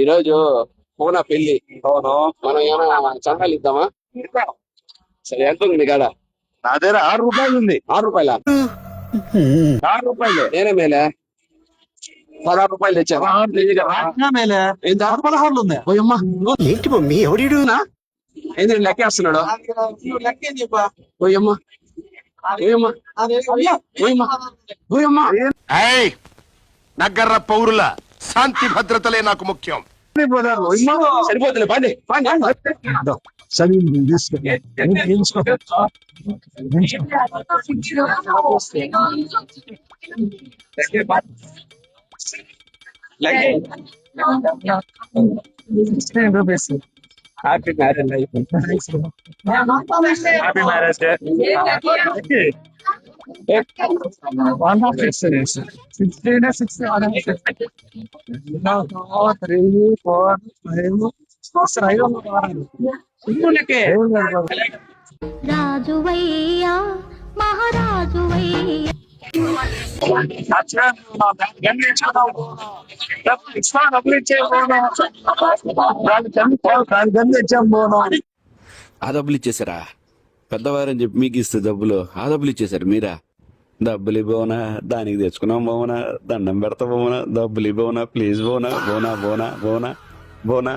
ఈరోజు పూనా పెళ్లి. అవును, మనం ఏమైనా చందాలు ఇద్దామా? సరే, ఎంత ఉంది నీ కాడ? నా దగ్గర 6 రూపాయలు ఉంది. 6 రూపాయల? 6 రూపాయలే. నేనే మేలే 16 రూపాయలు తెచ్చావా? మేలే. ఏంటి 16 ఉంది. పోయమ్మా, ఏంటి మమ్మీ ఎవడిడునా? ఏంది లెక్కేస్తున్నాడు? లెక్కేం చెప్పా. పోయమ్మా పోయమ్మా పోయమ్మా పోయమ్మా. నగర పౌరుల శాంతి భద్రతలే నాకు ముఖ్యం. సరిపోతులే, పండి rupees. Happy marriage life. Happy marriage day. 16 రాజువయ్యా మహారాజువయ్యా ఆ డబ్బులు ఇచ్చేసారా? పెద్దవారని చెప్పి మీకు ఇస్తే డబ్బులు ఆ డబ్బులు ఇచ్చేసారు మీరా? డబ్బులు ఇవ్వనా, దానికి తెచ్చుకున్నాం పోవనా, దండం పెడతా పోవనా, డబ్బులు ఇవ్వనా, ప్లీజ్ పోనా బోనా బోనా బోనా బోనా.